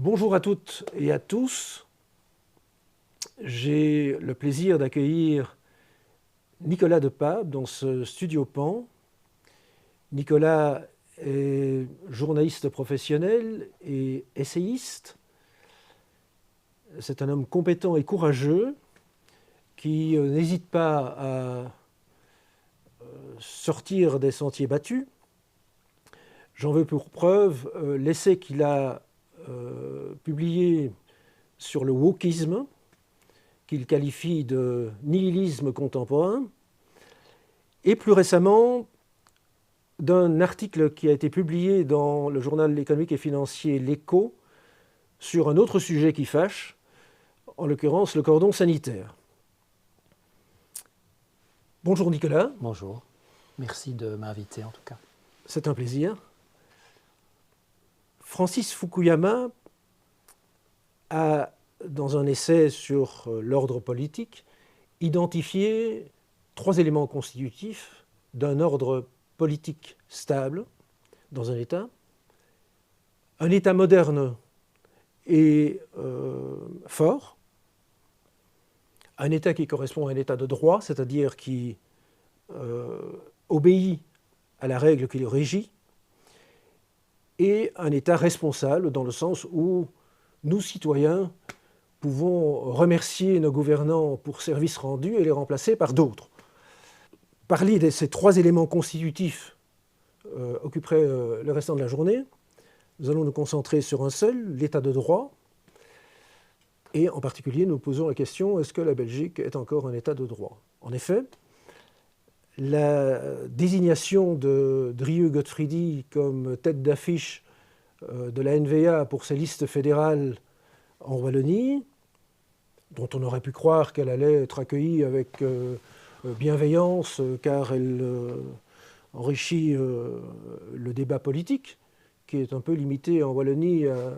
Bonjour à toutes et à tous. J'ai le plaisir d'accueillir Nicolas Depape dans ce studio Pan. Nicolas est journaliste professionnel et essayiste. C'est un homme compétent et courageux qui n'hésite pas à sortir des sentiers battus. J'en veux pour preuve l'essai qu'il a publié sur le wokisme, qu'il qualifie de nihilisme contemporain, et plus récemment d'un article qui a été publié dans le journal économique et financier L'Écho sur un autre sujet qui fâche, en l'occurrence le cordon sanitaire. Bonjour Nicolas. Bonjour, merci de m'inviter en tout cas. C'est un plaisir. Francis Fukuyama a, dans un essai sur l'ordre politique, identifié 3 éléments constitutifs d'un ordre politique stable dans un État moderne et fort, un État qui correspond à un État de droit, c'est-à-dire qui obéit à la règle qui le régit, et un État responsable dans le sens où nous, citoyens, pouvons remercier nos gouvernants pour services rendus et les remplacer par d'autres. Parler de ces 3 éléments constitutifs occuperait le restant de la journée. Nous allons nous concentrer sur un seul, l'état de droit. Et en particulier, nous posons la question, est-ce que la Belgique est encore un état de droit? En effet, la désignation de Drieu Godfriedi comme tête d'affiche de la NVA pour ses listes fédérales en Wallonie, dont on aurait pu croire qu'elle allait être accueillie avec bienveillance, car elle enrichit le débat politique, qui est un peu limité en Wallonie à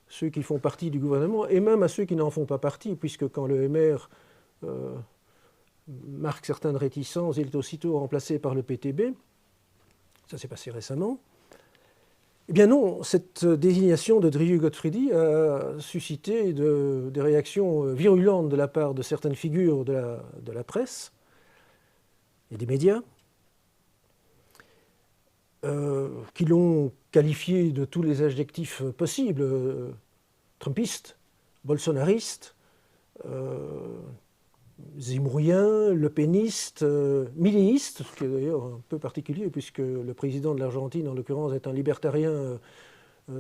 ceux qui font partie du gouvernement, et même à ceux qui n'en font pas partie, puisque quand le MR marque certaines réticences, il est aussitôt remplacé par le PTB. Ça s'est passé récemment. Eh bien non, cette désignation de Drieu Godfriedi a suscité des réactions virulentes de la part de certaines figures de la presse et des médias, qui l'ont qualifié de tous les adjectifs possibles, trumpiste, bolsonariste, zimourien, lepéniste, milléiste, ce qui est d'ailleurs un peu particulier puisque le président de l'Argentine, en l'occurrence, est un libertarien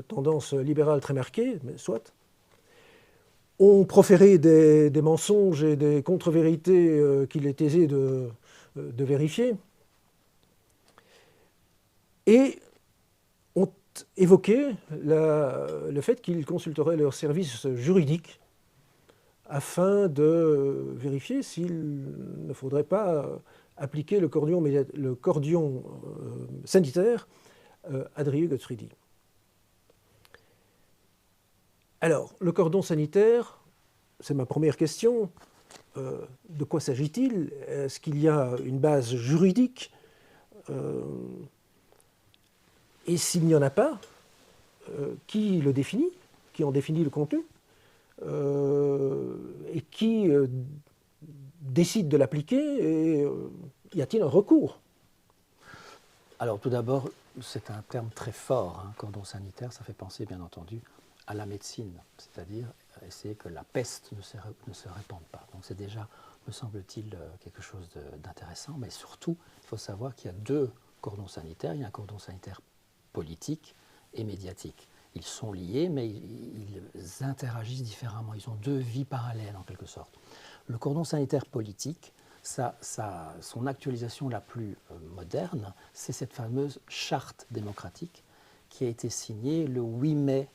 tendance libérale très marquée, mais soit. On proférait des mensonges et des contre-vérités qu'il est aisé de vérifier. Et ont évoqué le fait qu'ils consulteraient leurs services juridiques afin de vérifier s'il ne faudrait pas appliquer le cordon sanitaire à Drieu Godfriedi. Alors, le cordon sanitaire, c'est ma première question. De quoi s'agit-il? Est-ce qu'il y a une base juridique? Et s'il n'y en a pas, qui le définit? Qui en définit le contenu? Et qui décide de l'appliquer? Et y a-t-il un recours? Alors tout d'abord, c'est un terme très fort, cordon sanitaire, ça fait penser bien entendu à la médecine, c'est-à-dire essayer que la peste ne se répande pas. Donc c'est déjà, me semble-t-il, quelque chose d'intéressant, mais surtout, il faut savoir qu'il y a 2 cordons sanitaires. Il y a un cordon sanitaire politique et médiatique. Ils sont liés, mais ils interagissent différemment. Ils ont 2 vies parallèles, en quelque sorte. Le cordon sanitaire politique, son actualisation la plus moderne, c'est cette fameuse charte démocratique qui a été signée le 8 mai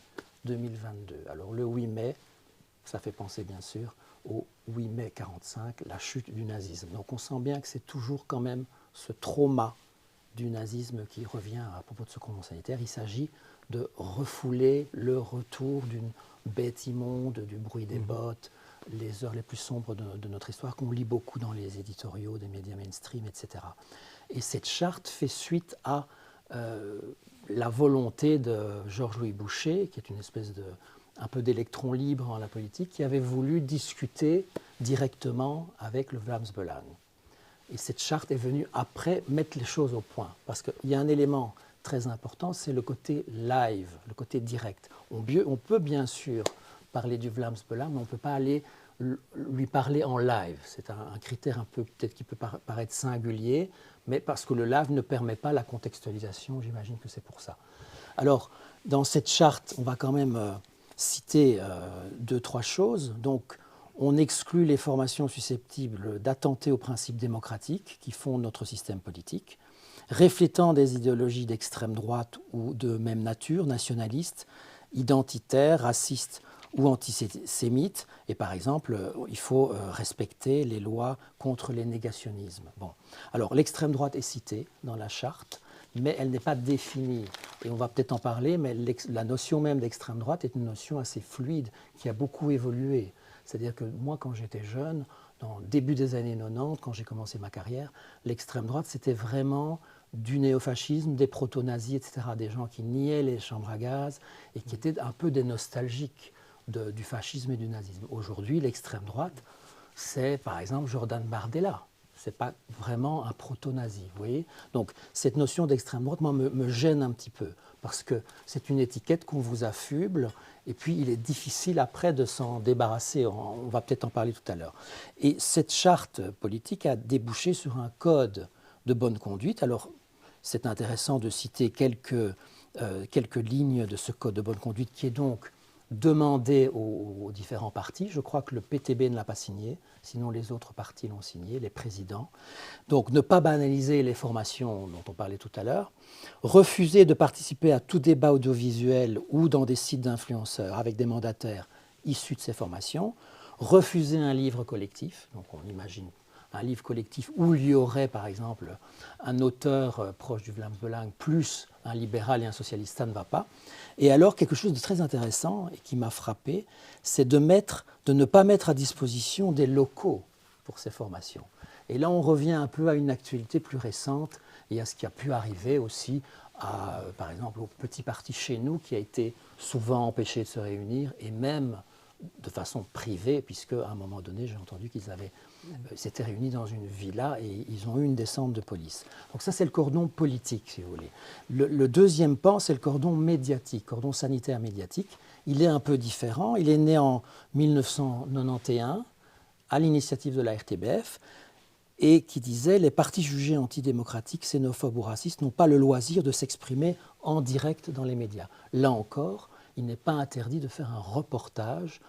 2022. Alors le 8 mai, ça fait penser bien sûr au 8 mai 1945, la chute du nazisme. Donc on sent bien que c'est toujours quand même ce trauma du nazisme qui revient à propos de ce cordon sanitaire. Il s'agit de refouler le retour d'une bête immonde, du bruit des bottes, les heures les plus sombres de notre histoire, qu'on lit beaucoup dans les éditoriaux des médias mainstream, etc. Et cette charte fait suite à la volonté de Georges-Louis Boucher, qui est une espèce un peu d'électrons libres en la politique, qui avait voulu discuter directement avec le Vlaams Belang. Et cette charte est venue après mettre les choses au point. Parce qu'il y a un élément très important, c'est le côté live, le côté direct. On peut bien sûr parler du Vlaams Belang, mais on ne peut pas aller lui parler en live. C'est un critère un peu, peut-être qui peut paraître singulier, mais parce que le live ne permet pas la contextualisation, j'imagine que c'est pour ça. Alors, dans cette charte, on va quand même citer 2-3 choses. Donc, on exclut les formations susceptibles d'attenter aux principes démocratiques qui fondent notre système politique, reflétant des idéologies d'extrême droite ou de même nature, nationalistes, identitaires, racistes ou antisémites. Et par exemple, il faut respecter les lois contre les négationnismes. Bon. Alors, l'extrême droite est citée dans la charte, mais elle n'est pas définie. Et on va peut-être en parler, mais la notion même d'extrême droite est une notion assez fluide, qui a beaucoup évolué. C'est-à-dire que moi, quand j'étais jeune, dans le début des années 90, quand j'ai commencé ma carrière, l'extrême droite, c'était vraiment du néofascisme, des proto-nazis, etc., des gens qui niaient les chambres à gaz et qui étaient un peu des nostalgiques du fascisme et du nazisme. Aujourd'hui, l'extrême droite, c'est par exemple Jordan Bardella. Ce n'est pas vraiment un proto-nazi, vous voyez. Donc cette notion d'extrême droite, moi, me gêne un petit peu, parce que c'est une étiquette qu'on vous affuble, et puis il est difficile après de s'en débarrasser. On va peut-être en parler tout à l'heure. Et cette charte politique a débouché sur un code de bonne conduite. Alors, c'est intéressant de citer quelques lignes de ce code de bonne conduite qui est donc demandé aux différents partis. Je crois que le PTB ne l'a pas signé, sinon les autres partis l'ont signé, les présidents. Donc ne pas banaliser les formations dont on parlait tout à l'heure, refuser de participer à tout débat audiovisuel ou dans des sites d'influenceurs avec des mandataires issus de ces formations, refuser un livre collectif, donc on imagine un livre collectif où il y aurait par exemple un auteur proche du Vlaams Belang plus un libéral et un socialiste, ça ne va pas. Et alors quelque chose de très intéressant et qui m'a frappé, c'est de ne pas mettre à disposition des locaux pour ces formations. Et là on revient un peu à une actualité plus récente et à ce qui a pu arriver aussi par exemple au petit parti chez nous qui a été souvent empêché de se réunir et même de façon privée, puisque à un moment donné, j'ai entendu qu'ils s'étaient réunis dans une villa et ils ont eu une descente de police. Donc ça, c'est le cordon politique, si vous voulez. Le deuxième pan, c'est le cordon médiatique, cordon sanitaire médiatique. Il est un peu différent. Il est né en 1991 à l'initiative de la RTBF et qui disait « Les partis jugés antidémocratiques, xénophobes ou racistes n'ont pas le loisir de s'exprimer en direct dans les médias. » Là encore, il n'est pas interdit de faire un reportage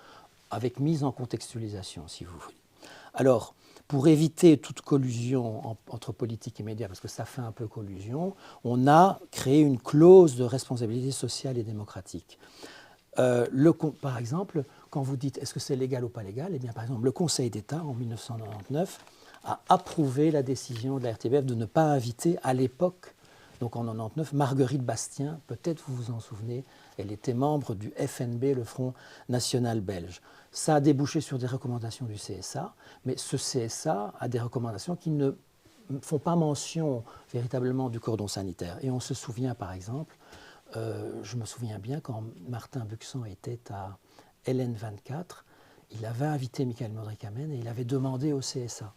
avec mise en contextualisation, si vous voulez. Alors, pour éviter toute collusion entre politique et médias, parce que ça fait un peu collusion, on a créé une clause de responsabilité sociale et démocratique. Par exemple, quand vous dites est-ce que c'est légal ou pas légal, eh bien, par exemple, le Conseil d'État, en 1999, a approuvé la décision de la RTBF de ne pas inviter à l'époque, donc en 1999, Marguerite Bastien, peut-être vous vous en souvenez, elle était membre du FNB, le Front National Belge. Ça a débouché sur des recommandations du CSA, mais ce CSA a des recommandations qui ne font pas mention véritablement du cordon sanitaire. Et on se souvient par exemple, je me souviens bien quand Martin Buxan était à LN24, il avait invité Michael Modrikamen et il avait demandé au CSA.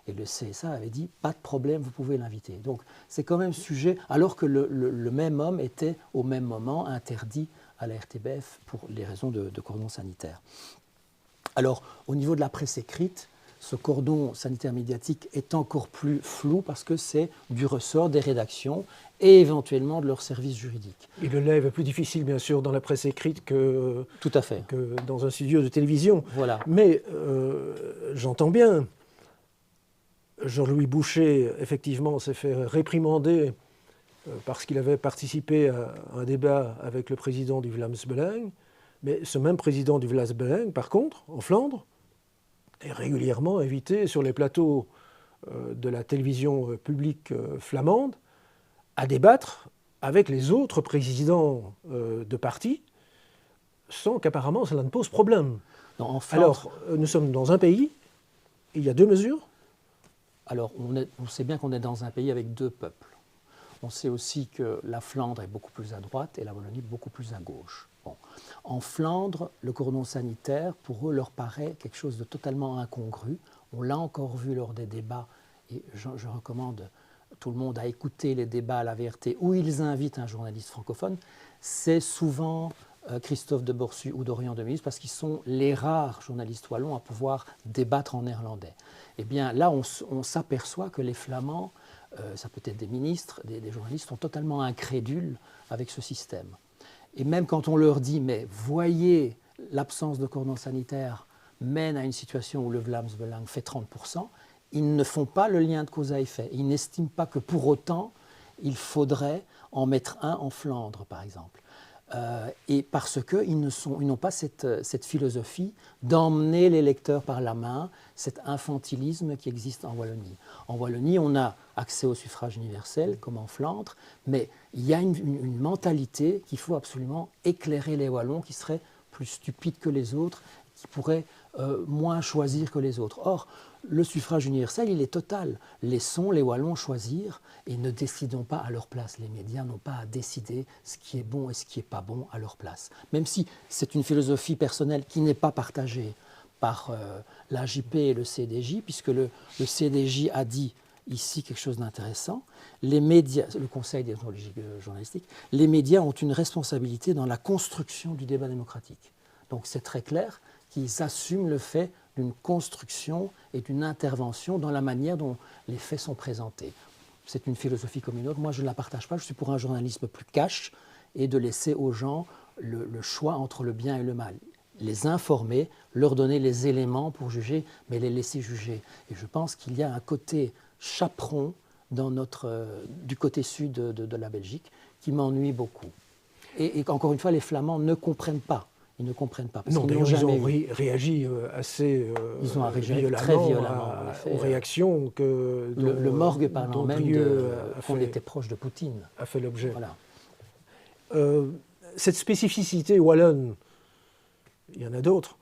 Et le CSA avait dit, pas de problème, vous pouvez l'inviter. Donc c'est quand même sujet, alors que le même homme était au même moment interdit à la RTBF pour les raisons de cordon sanitaire. Alors au niveau de la presse écrite, ce cordon sanitaire médiatique est encore plus flou parce que c'est du ressort des rédactions et éventuellement de leurs services juridiques. Et le lève est plus difficile, bien sûr, dans la presse écrite tout à fait, que dans un studio de télévision. Voilà. Mais j'entends bien. Jean-Louis Boucher, effectivement, s'est fait réprimander parce qu'il avait participé à un débat avec le président du Vlaams Belang. Mais ce même président du Vlaams Belang, par contre, en Flandre, est régulièrement invité sur les plateaux de la télévision publique flamande à débattre avec les autres présidents de partis, sans qu'apparemment cela ne pose problème. Non, en Flandre, alors, nous sommes dans un pays, il y a deux mesures. Alors, on sait bien qu'on est dans un pays avec deux peuples. On sait aussi que la Flandre est beaucoup plus à droite et la Wallonie beaucoup plus à gauche. Bon. En Flandre, le cordon sanitaire, pour eux, leur paraît quelque chose de totalement incongru. On l'a encore vu lors des débats, et je recommande tout le monde à écouter les débats à la VRT où ils invitent un journaliste francophone. C'est souvent Christophe de Borsu ou Dorian de Meuse, parce qu'ils sont les rares journalistes wallons à pouvoir débattre en néerlandais. Eh bien, là, on s'aperçoit que les Flamands, ça peut être des ministres, des journalistes, sont totalement incrédules avec ce système. Et même quand on leur dit, mais voyez, l'absence de cordon sanitaire mène à une situation où le Vlaams-Belang fait 30%, ils ne font pas le lien de cause à effet. Ils n'estiment pas que pour autant, il faudrait en mettre un en Flandre, par exemple. Et parce qu'ils n'ont pas cette philosophie d'emmener les lecteurs par la main, cet infantilisme qui existe en Wallonie. En Wallonie, on a accès au suffrage universel, comme en Flandre, mais il y a une mentalité qu'il faut absolument éclairer les Wallons, qui seraient plus stupides que les autres, qui pourraient moins choisir que les autres. Or, le suffrage universel, il est total. Laissons les Wallons choisir et ne décidons pas à leur place. Les médias n'ont pas à décider ce qui est bon et ce qui n'est pas bon à leur place. Même si c'est une philosophie personnelle qui n'est pas partagée par l'AJP et le CDJ, puisque le CDJ a dit ici quelque chose d'intéressant. Les médias, le Conseil déontologique journalistique, les médias ont une responsabilité dans la construction du débat démocratique. Donc c'est très clair qu'ils assument le fait d'une construction et d'une intervention dans la manière dont les faits sont présentés. C'est une philosophie comme une autre. Moi, je ne la partage pas. Je suis pour un journalisme plus cash et de laisser aux gens le choix entre le bien et le mal. Les informer, leur donner les éléments pour juger, mais les laisser juger. Et je pense qu'il y a un côté chaperon du côté sud de la Belgique qui m'ennuie beaucoup. Et encore une fois, les Flamands ne comprennent pas. Ils ne comprennent pas. Non, d'ailleurs, ils ont réagi assez ils ont réagi violemment, très violemment aux réactions que le morgue parlant même qu'on était proche de Poutine. A fait l'objet. Voilà. Cette spécificité wallonne, il y en a d'autres.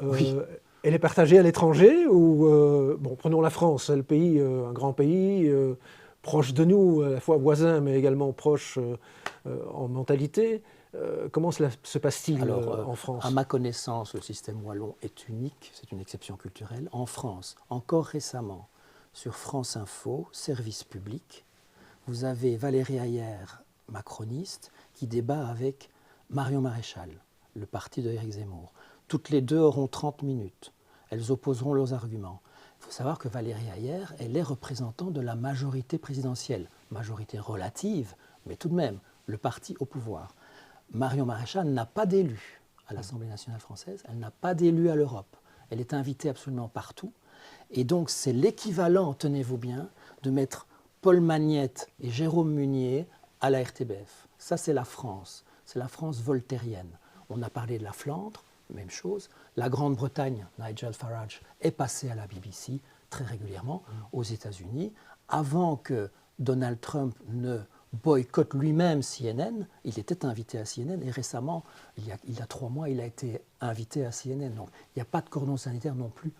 Oui. Elle est partagée à l'étranger ou bon, prenons la France, le pays, un grand pays, proche de nous, à la fois voisin, mais également proche en mentalité. Comment cela se passe-t-il en France ? À ma connaissance, le système wallon est unique, c'est une exception culturelle. En France, encore récemment, sur France Info, service public, vous avez Valérie Ayer, macroniste, qui débat avec Marion Maréchal, le parti de Éric Zemmour. Toutes les deux auront 30 minutes. Elles opposeront leurs arguments. Il faut savoir que Valérie Ayer, elle est représentante de la majorité présidentielle. Majorité relative, mais tout de même, le parti au pouvoir. Marion Maréchal n'a pas d'élu à l'Assemblée nationale française, elle n'a pas d'élu à l'Europe. Elle est invitée absolument partout. Et donc c'est l'équivalent, tenez-vous bien, de mettre Paul Magnette et Jérôme Munier à la RTBF. Ça, c'est la France voltairienne. On a parlé de la Flandre, même chose. La Grande-Bretagne, Nigel Farage, est passé à la BBC très régulièrement. Aux États-Unis, avant que Donald Trump ne boycotte lui-même CNN, il était invité à CNN et récemment, il y a 3 mois, il a été invité à CNN. Donc il n'y a pas de cordon sanitaire non plus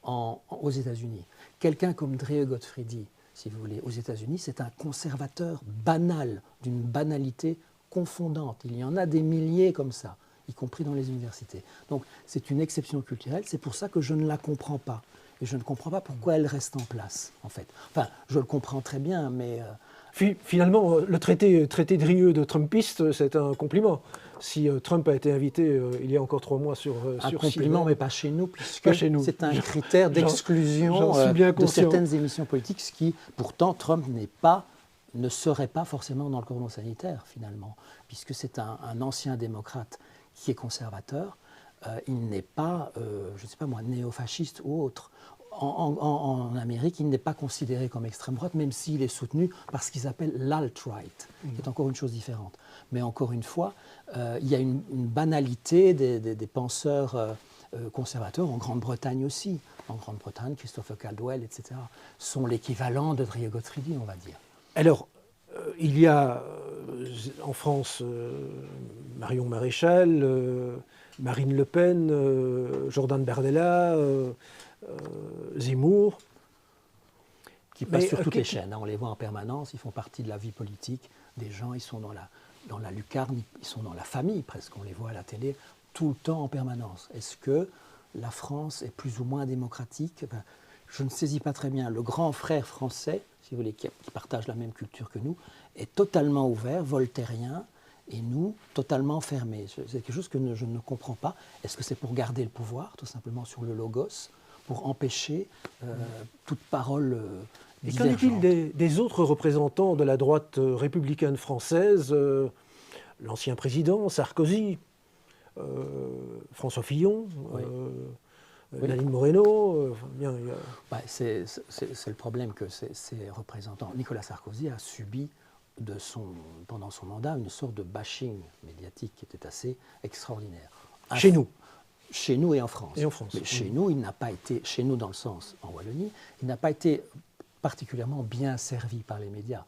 aux États-Unis. Quelqu'un comme Drehe Gottfriedi, si vous voulez, aux États-Unis, c'est un conservateur banal, d'une banalité confondante. Il y en a des milliers comme ça, y compris dans les universités. Donc c'est une exception culturelle, c'est pour ça que je ne la comprends pas. Et je ne comprends pas pourquoi elle reste en place, en fait. Enfin, je le comprends très bien, mais... Finalement, le traité de Rieux de Trumpiste, c'est un compliment. Si Trump a été invité il y a encore 3 mois sur un compliment, CNN, mais pas chez nous, puisque c'est un critère d'exclusion de certaines émissions politiques, ce qui, pourtant, Trump ne serait pas forcément dans le cordon sanitaire, finalement, puisque c'est un ancien démocrate qui est conservateur. Il n'est pas, je ne sais pas moi, néofasciste ou autre. En Amérique, il n'est pas considéré comme extrême droite, même s'il est soutenu par ce qu'ils appellent l'alt-right, qui est encore une chose différente. Mais encore une fois, il y a une banalité des penseurs conservateurs, en Grande-Bretagne aussi. En Grande-Bretagne, Christopher Caldwell, etc., sont l'équivalent de Drehe Gottfriedi, on va dire. Alors, il y a en France Marion Maréchal, Marine Le Pen, Jordan Bardella, Zemmour. qui passent sur toutes les chaînes. On les voit en permanence, ils font partie de la vie politique des gens, ils sont dans la lucarne, ils sont dans la famille presque, on les voit à la télé tout le temps en permanence. Est-ce que la France est plus ou moins démocratique? Je ne saisis pas très bien. Le grand frère français, si vous voulez, qui partage la même culture que nous, est totalement ouvert, voltairien, et nous, totalement fermés. C'est quelque chose que je ne comprends pas. Est-ce que c'est pour garder le pouvoir, tout simplement sur le logos, pour empêcher toute parole et divergente? qu'en est-il des autres représentants de la droite républicaine française, l'ancien président, Sarkozy, François Fillon, Oui. Nadine Moreno, C'est le problème que ces représentants. Nicolas Sarkozy a subi pendant son mandat une sorte de bashing médiatique qui était assez extraordinaire. Chez nous. Chez nous et en France. Et en France. Mais chez nous, il n'a pas été, chez nous dans le sens en Wallonie, il n'a pas été particulièrement bien servi par les médias.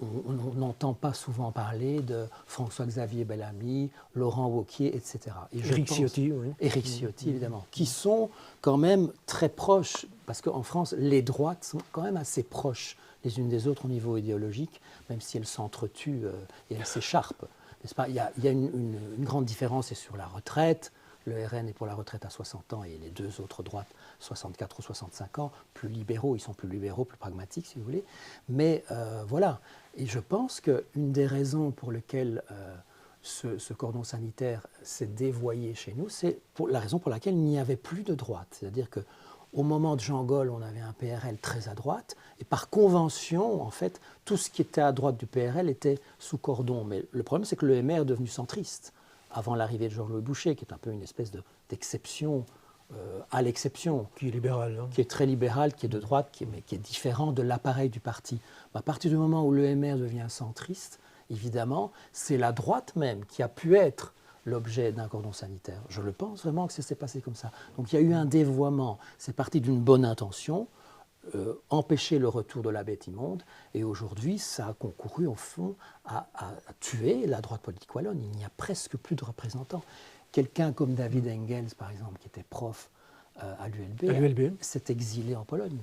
On n'entend pas souvent parler de François-Xavier Bellamy, Laurent Wauquiez, etc. Éric Ciotti, oui. Éric Ciotti, évidemment, qui sont quand même très proches, parce qu'en France, les droites sont quand même assez proches les unes des autres au niveau idéologique, même si elles s'entretuent et elles s'écharpent. N'est-ce pas? Il y a une grande différence, et sur la retraite. Le RN est pour la retraite à 60 ans et les deux autres droites, 64 ou 65 ans, plus libéraux, ils sont plus libéraux, plus pragmatiques si vous voulez. Mais voilà, et je pense qu'une des raisons pour lesquelles ce cordon sanitaire s'est dévoyé chez nous, c'est la raison pour laquelle il n'y avait plus de droite. C'est-à-dire qu'au moment de Jean Gaulle, on avait un PRL très à droite, et par convention, en fait, tout ce qui était à droite du PRL était sous cordon. Mais le problème, c'est que le MR est devenu centriste avant l'arrivée de Georges-Louis Boucher, qui est un peu une espèce d'exception à l'exception. Qui est libéral. Hein. Qui est très libéral, qui est de droite, mais qui est différent de l'appareil du parti. À partir du moment où le MR devient centriste, évidemment, c'est la droite même qui a pu être l'objet d'un cordon sanitaire. Je le pense vraiment que ça s'est passé comme ça. Donc il y a eu un dévoiement. C'est parti d'une bonne intention, empêcher le retour de la bête immonde, et aujourd'hui, ça a concouru au fond à tuer la droite politique wallonne. Il n'y a presque plus de représentants. Quelqu'un comme David Engels, par exemple, qui était prof à l'ULB, s'est exilé en Pologne.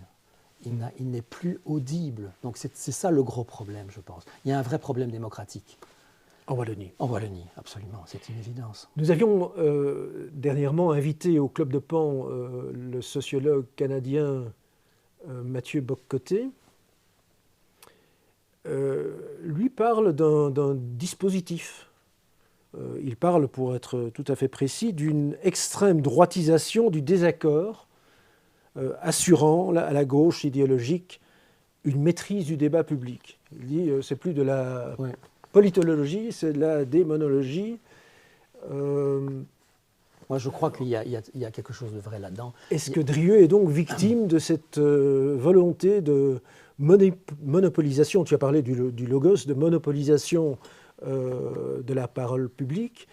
Il n'est plus audible. Donc c'est ça le gros problème, je pense. Il y a un vrai problème démocratique. En Wallonie. En Wallonie, absolument, c'est une évidence. Nous avions dernièrement invité au Club de Pan le sociologue canadien Mathieu Bock-Côté. Lui parle d'un dispositif. Il parle, pour être tout à fait précis, d'une extrême droitisation du désaccord, assurant à la gauche idéologique une maîtrise du débat public. Il dit c'est plus de la politologie, c'est de la démonologie. Moi, je crois qu'il y a quelque chose de vrai là-dedans. Est-ce que Drieux est donc victime de cette volonté de monopolisation, tu as parlé du logos, de monopolisation de la parole publique,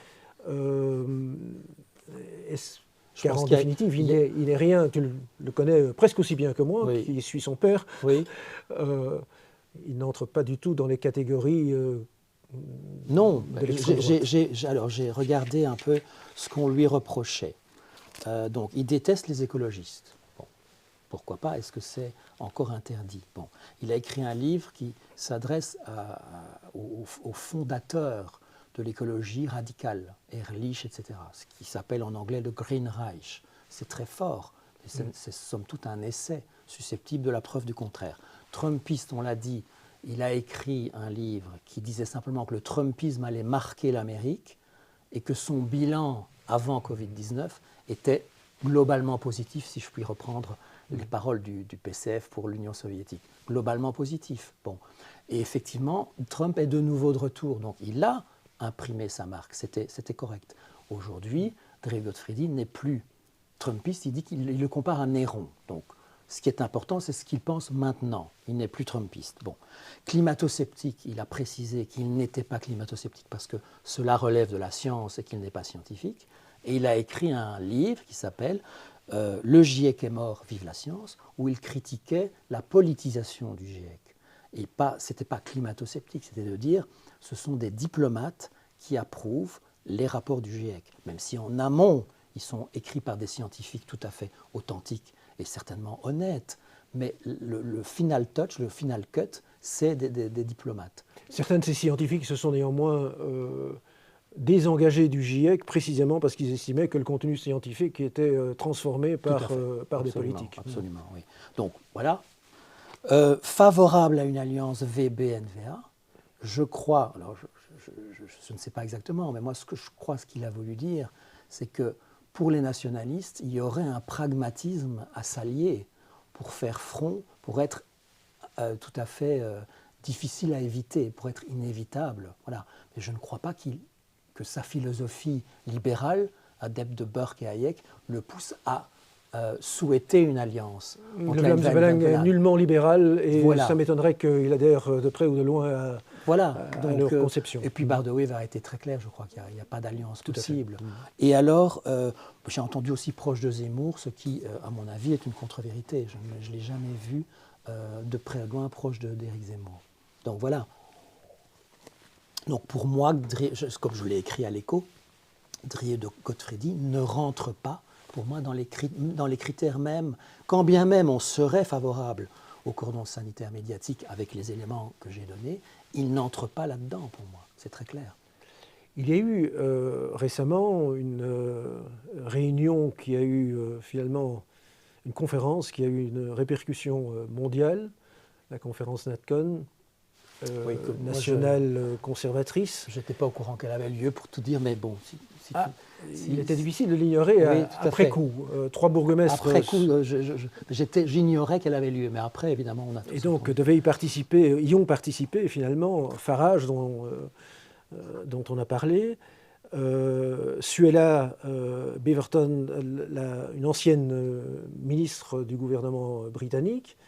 car en définitive, il n'est rien, tu le connais presque aussi bien que moi, qui suis son père, il n'entre pas du tout dans les catégories non, alors j'ai regardé un peu ce qu'on lui reprochait. Donc, il déteste les écologistes. Bon, pourquoi pas? Est-ce que c'est encore interdit? Bon, il a écrit un livre qui s'adresse aux fondateurs de l'écologie radicale, Ehrlich, etc., ce qui s'appelle en anglais le Green Reich. C'est très fort, mais c'est somme toute un essai susceptible de la preuve du contraire. Trumpiste, on l'a dit, il a écrit un livre qui disait simplement que le Trumpisme allait marquer l'Amérique et que son bilan avant Covid-19 était globalement positif, si je puis reprendre les paroles du PCF pour l'Union soviétique. Globalement positif. Bon. Et effectivement, Trump est de nouveau de retour. Donc il a imprimé sa marque. C'était correct. Aujourd'hui, Dre Gottfriedi n'est plus Trumpiste. Il dit qu'il le compare à Néron. Donc, ce qui est important, c'est ce qu'il pense maintenant. Il n'est plus trumpiste. Bon. Climato-sceptique, il a précisé qu'il n'était pas climato-sceptique parce que cela relève de la science et qu'il n'est pas scientifique. Et il a écrit un livre qui s'appelle « Le GIEC est mort, vive la science », où il critiquait la politisation du GIEC. Et ce n'était pas climato-sceptique, c'était de dire ce sont des diplomates qui approuvent les rapports du GIEC, même si en amont, ils sont écrits par des scientifiques tout à fait authentiques et certainement honnête, Mais le final touch, le final cut, c'est des diplomates. Certains de ces scientifiques se sont néanmoins désengagés du GIEC précisément parce qu'ils estimaient que le contenu scientifique était transformé par des politiques. Absolument, oui. Donc voilà, favorable à une alliance VB-NVA, je crois, alors je ne sais pas exactement, mais moi ce que je crois, ce qu'il a voulu dire, c'est que pour les nationalistes, il y aurait un pragmatisme à s'allier pour faire front, pour être tout à fait difficile à éviter, pour être inévitable. Voilà. Mais je ne crois pas que sa philosophie libérale, adepte de Burke et Hayek, le pousse à souhaiter une alliance. Le Vlaams est nullement libéral et ça m'étonnerait qu'il adhère de près ou de loin à leur conception. Et puis Bardaway a été très clair, je crois qu'il n'y a pas d'alliance possible. Et alors, j'ai entendu aussi proche de Zemmour, ce qui, à mon avis, est une contre-vérité. Je ne l'ai jamais vu de près ou de loin proche d'Éric Zemmour. Donc voilà. Donc pour moi, comme je l'ai écrit à l'Écho, Drieu de Godfredy ne rentre pas, pour moi, dans les critères même, quand bien même on serait favorable au cordon sanitaire médiatique avec les éléments que j'ai donnés, il n'entre pas là-dedans pour moi, c'est très clair. Il y a eu récemment une réunion qui a eu finalement une conférence qui a eu une répercussion mondiale, la conférence NatCon, nationale conservatrice. Je n'étais pas au courant qu'elle avait lieu pour tout dire, mais bon. Il était difficile de l'ignorer après coup. 3 bourgmestres. Après coup, j'ignorais qu'elle avait lieu, mais après, évidemment, on a. Et donc, y ont participé finalement Farage, dont on a parlé, Suella Beaverton, une ancienne ministre du gouvernement britannique,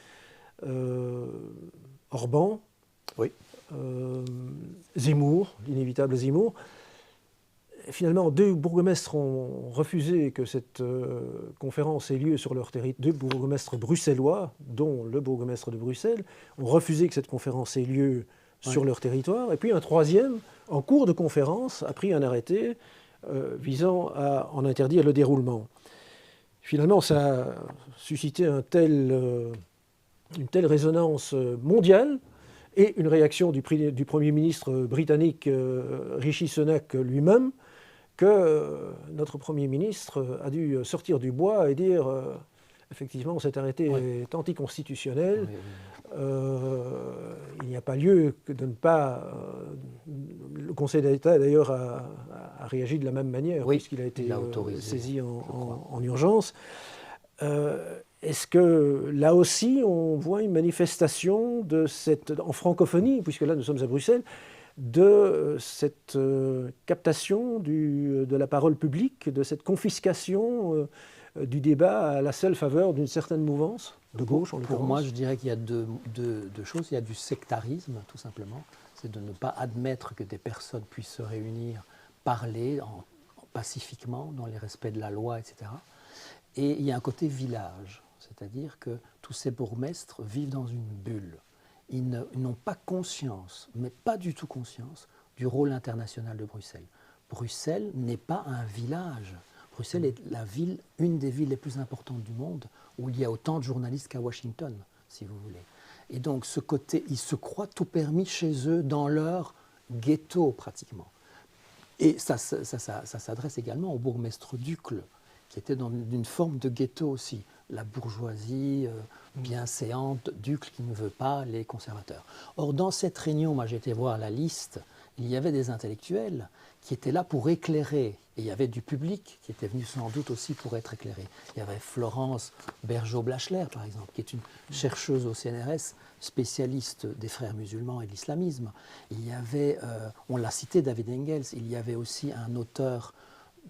Orban, Zemmour, l'inévitable Zemmour. Finalement, 2 bourgmestres ont refusé que cette conférence ait lieu sur leur territoire. 2 bourgmestres bruxellois, dont le bourgmestre de Bruxelles, ont refusé que cette conférence ait lieu sur leur territoire. Et puis un 3e, en cours de conférence, a pris un arrêté visant à en interdire le déroulement. Finalement, ça a suscité une telle résonance mondiale et une réaction du Premier ministre britannique Rishi Sunak lui-même, que notre Premier ministre a dû sortir du bois et dire effectivement cet arrêté est anticonstitutionnel. Il n'y a pas lieu que de ne pas... le Conseil d'État d'ailleurs a réagi de la même manière puisqu'il a été saisi en urgence. Est-ce que là aussi on voit une manifestation en francophonie, puisque là nous sommes à Bruxelles, de cette captation de la parole publique, de cette confiscation du débat à la seule faveur d'une certaine mouvance de gauche en l'occurrence? Pour moi, je dirais qu'il y a deux choses. Il y a du sectarisme, tout simplement. C'est de ne pas admettre que des personnes puissent se réunir, parler pacifiquement, dans les respects de la loi, etc. Et il y a un côté village, c'est-à-dire que tous ces bourgmestres vivent dans une bulle. Ils n'ont pas conscience, mais pas du tout conscience, du rôle international de Bruxelles. Bruxelles n'est pas un village. Bruxelles est une des villes les plus importantes du monde, où il y a autant de journalistes qu'à Washington, si vous voulez. Et donc ce côté, ils se croient tout permis chez eux, dans leur ghetto pratiquement. Et ça s'adresse également au bourgmestre d'Uccle, qui était dans une forme de ghetto aussi. La bourgeoisie bienséante d'Uccle qui ne veut pas les conservateurs. Or, dans cette réunion, moi j'ai été voir la liste, il y avait des intellectuels qui étaient là pour éclairer. Et il y avait du public qui était venu sans doute aussi pour être éclairé. Il y avait Florence Bergeau-Blachler, par exemple, qui est une chercheuse au CNRS, spécialiste des frères musulmans et de l'islamisme. Il y avait, on l'a cité, David Engels, il y avait aussi un auteur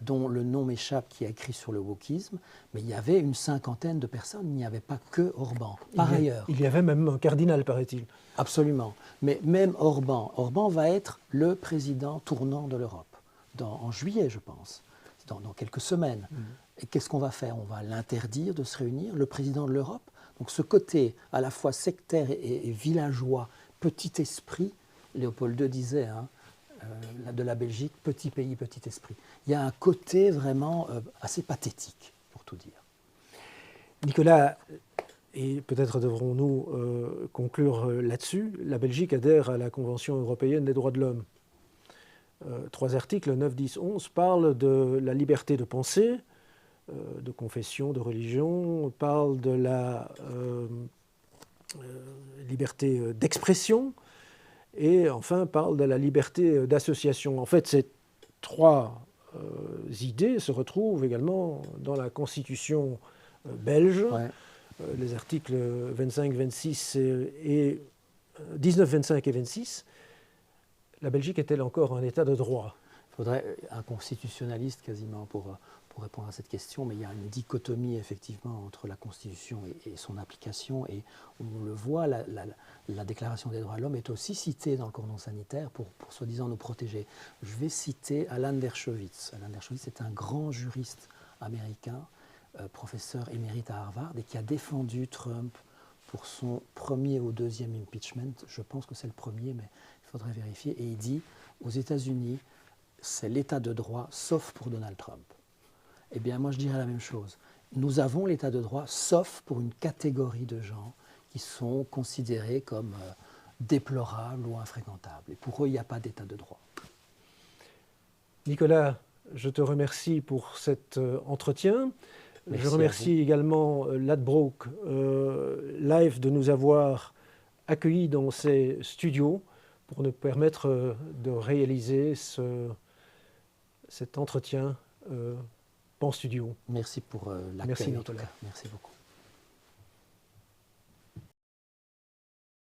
dont le nom m'échappe, qui a écrit sur le wokisme, mais il y avait une 50aine de personnes, il n'y avait pas que Orban. Par ailleurs. Il y avait même un cardinal, paraît-il. Absolument. Mais même Orban va être le président tournant de l'Europe, en juillet, je pense, dans quelques semaines. Et qu'est-ce qu'on va faire? On va l'interdire de se réunir, le président de l'Europe. Donc ce côté à la fois sectaire et villageois, petit esprit, Léopold II disait, de la Belgique, petit pays, petit esprit. Il y a un côté vraiment assez pathétique, pour tout dire. Nicolas, et peut-être devrons-nous conclure là-dessus, la Belgique adhère à la Convention européenne des droits de l'homme. 3 articles, 9, 10, 11, parlent de la liberté de pensée, de confession, de religion, parlent de la liberté d'expression, et enfin parlent de la liberté d'association. En fait, ces 3 idées se retrouvent également dans la Constitution belge, Ouais. les articles 25, 26 et 19, 25 et 26. La Belgique est-elle encore un État de droit? Il faudrait un constitutionnaliste quasiment pour répondre à cette question, mais il y a une dichotomie effectivement entre la Constitution et son application, et on le voit, la Déclaration des droits de l'homme est aussi citée dans le cordon sanitaire pour soi-disant nous protéger. Je vais citer Alan Dershowitz. Alan Dershowitz est un grand juriste américain, professeur émérite à Harvard, et qui a défendu Trump pour son premier ou deuxième impeachment. Je pense que c'est le premier, mais il faudrait vérifier. Et il dit, aux États-Unis, c'est l'état de droit, sauf pour Donald Trump. Eh bien, moi, je dirais la même chose. Nous avons l'état de droit, sauf pour une catégorie de gens qui sont considérés comme déplorables ou infréquentables. Et pour eux, il n'y a pas d'état de droit. Nicolas, je te remercie pour cet entretien. Merci je remercie également Ladbrokes Live de nous avoir accueillis dans ses studios pour nous permettre de réaliser cet entretien en studio. Merci pour l'accueil. Merci, Nicolas. Merci beaucoup.